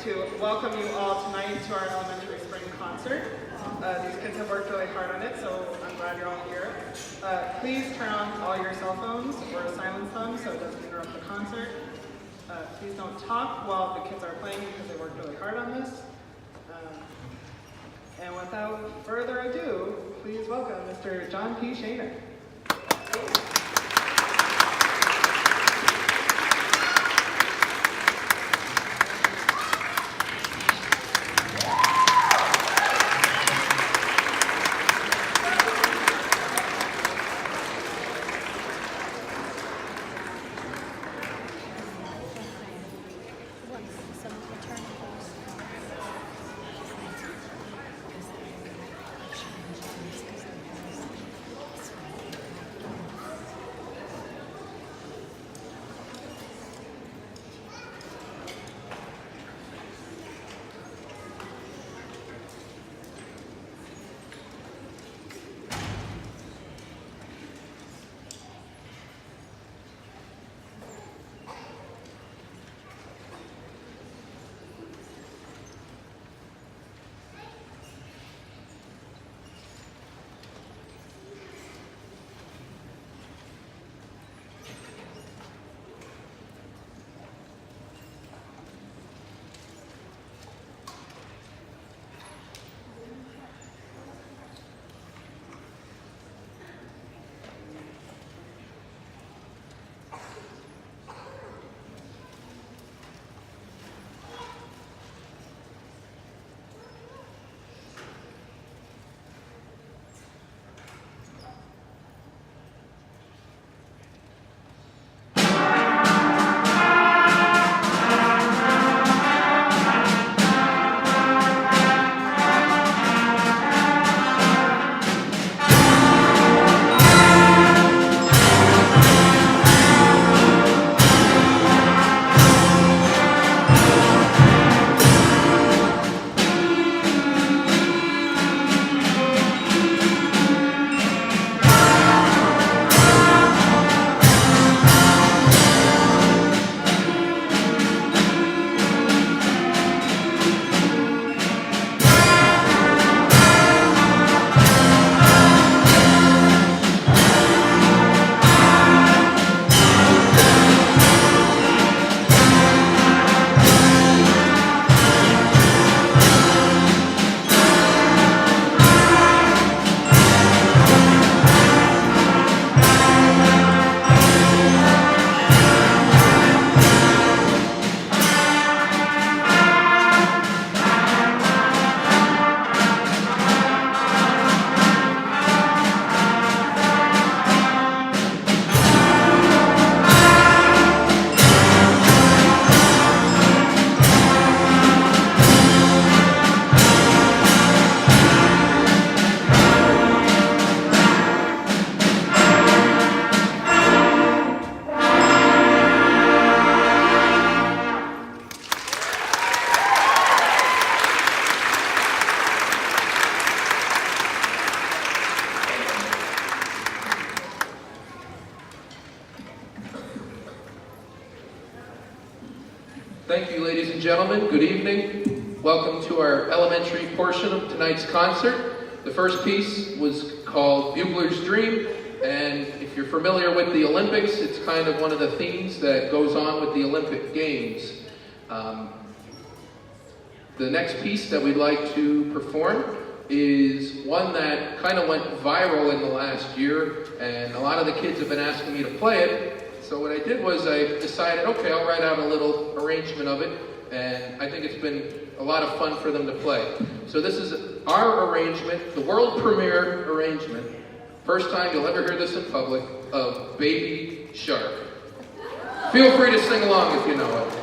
like to welcome you all tonight to our elementary spring concert. These kids have worked really hard on it, so I'm glad you're all here. Please turn on all your cell phones or silence them so it doesn't interrupt the concert. Please don't talk while the kids are playing because they worked really hard on this. And without further ado, please welcome Mr. John P. Shaner. Thank you, ladies and gentlemen. Good evening. Welcome to our elementary portion of tonight's concert. The first piece was called Bugler's Dream, and if you're familiar with the Olympics, it's kind of one of the themes that goes on with the Olympic Games. The next piece that we'd like to perform is one that kind of went viral in the last year, and a lot of the kids have been asking me to play it. So what I did was I decided, okay, I'll write out a little arrangement of it, and I think it's been a lot of fun for them to play. So this is our arrangement, the world premiere arrangement, first time you'll ever hear this in public, of Baby Shark. Feel free to sing along if you know it.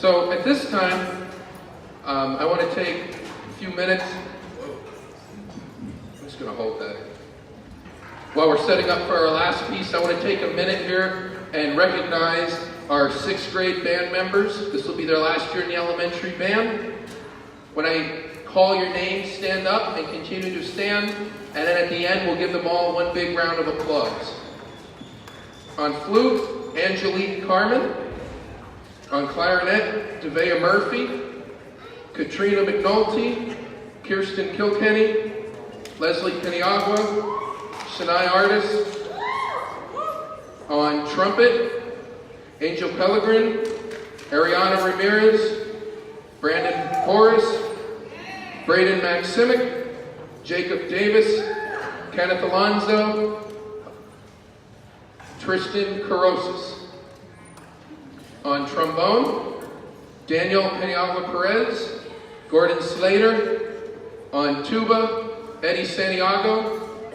So at this time, I want to take a few minutes. I'm just going to hold that. While we're setting up for our last piece, I want to take a minute here and recognize our 6th grade band members. This will be their last year in the elementary band. When I call your name, stand up and continue to stand, and then at the end we'll give them all one big round of applause. On flute, Angelique Carmen. On clarinet, Devea Murphy, Katrina McNulty, Kirsten Kilkenny, Leslie Peniagua, Shania Artis. On trumpet, Angel Pellegrin, Ariana Ramirez, Brandon Horace, Braden Maximic, Jacob Davis, Kenneth Alonzo, Tristan Carosis. On trombone, Daniel Peniagua Perez, Gordon Slater. On tuba, Eddie Santiago.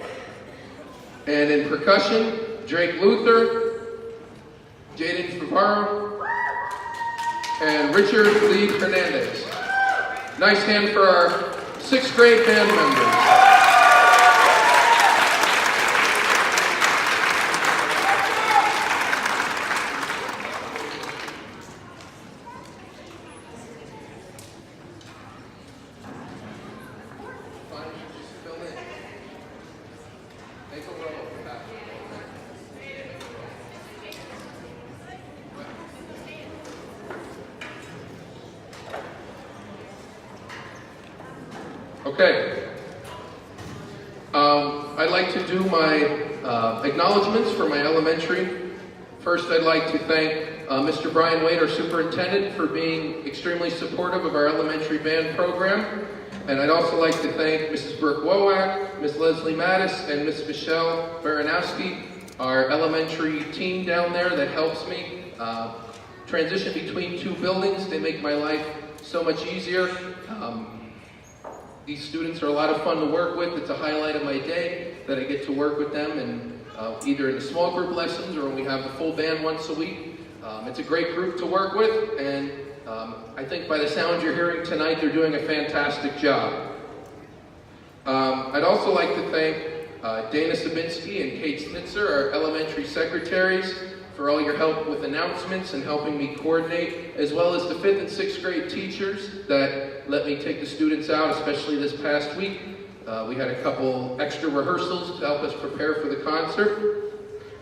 And in percussion, Drake Luther, Jaden Favaro, and Richard Lee Hernandez. Nice hand for our 6th grade band members. Okay. I'd like to do my acknowledgments for my elementary. First, I'd like to thank Mr. Brian Wade, our superintendent, for being extremely supportive of our elementary band program. And I'd also like to thank Mrs. Brooke Wowak, Miss Leslie Mattis, and Miss Michelle Baranowski, our elementary team down there that helps me transition between 2 buildings. They make my life so much easier. These students are a lot of fun to work with. It's a highlight of my day that I get to work with them, and either in the small group lessons or when we have the full band once a week. It's a great group to work with, and I think by the sound you're hearing tonight, they're doing a fantastic job. I'd also like to thank Dana Sabinski and Kate Snitzer, our elementary secretaries, for all your help with announcements and helping me coordinate, as well as the 5th and 6th grade teachers that let me take the students out, especially this past week. We had a couple extra rehearsals to help us prepare for the concert.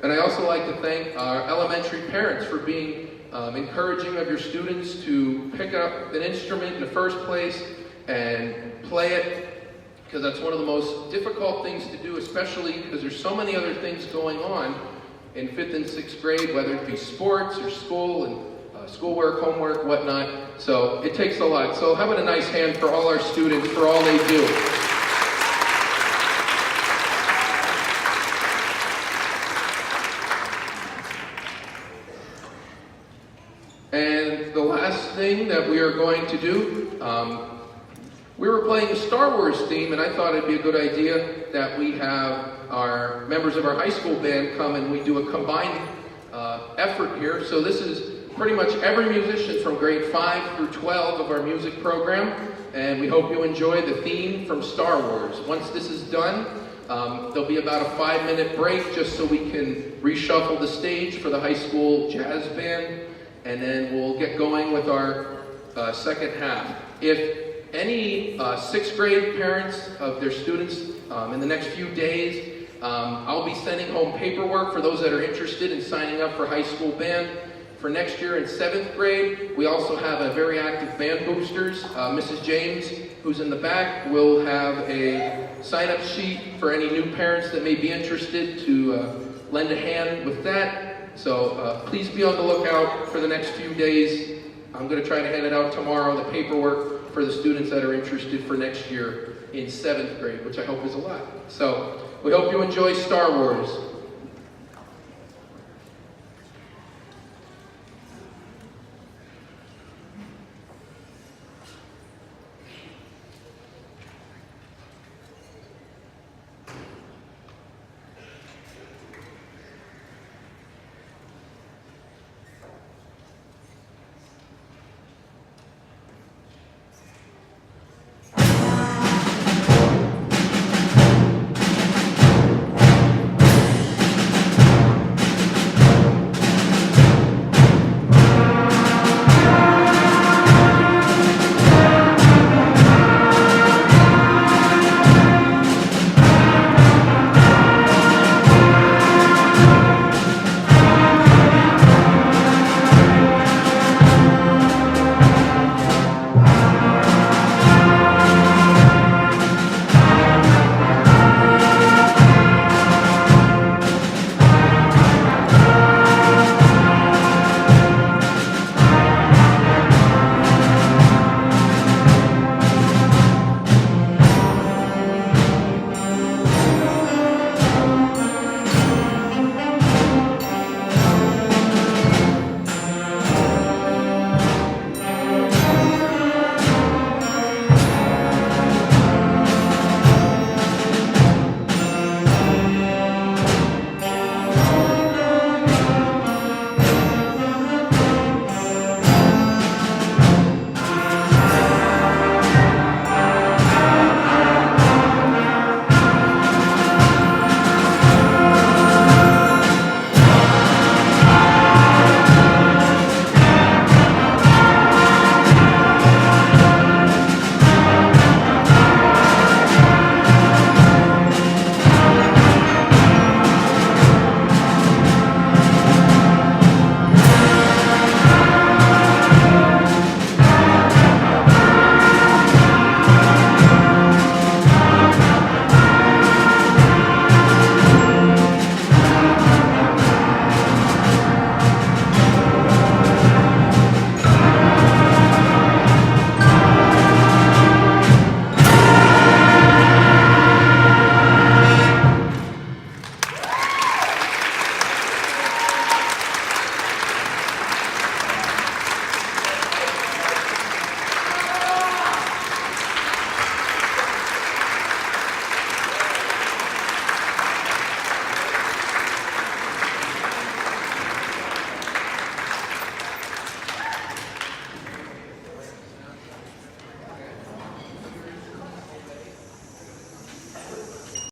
And I also like to thank our elementary parents for being encouraging of your students to pick up an instrument in the first place and play it, because that's one of the most difficult things to do, especially because there's so many other things going on in 5th and 6th grade, whether it be sports or school and schoolwork, homework, whatnot. So it takes a lot. So how about a nice hand for all our students for all they do. And the last thing that we are going to do, we were playing a Star Wars theme, and I thought it'd be a good idea that we have our members of our high school band come and we do a combined effort here. So this is pretty much every musician from grade 5 through 12 of our music program, and we hope you enjoy the theme from Star Wars. Once this is done, there'll be about a 5-minute break just so we can reshuffle the stage for the high school jazz band, and then we'll get going with our second half. If any 6th grade parents of their students in the next few days, I'll be sending home paperwork for those that are interested in signing up for high school band. For next year in 7th grade, we also have a very active band boosters. Mrs. James, who's in the back, will have a sign-up sheet for any new parents that may be interested to lend a hand with that. So please be on the lookout for the next few days. I'm going to try to hand it out tomorrow, the paperwork for the students that are interested for next year in 7th grade, which I hope is a lot. So we hope you enjoy Star Wars.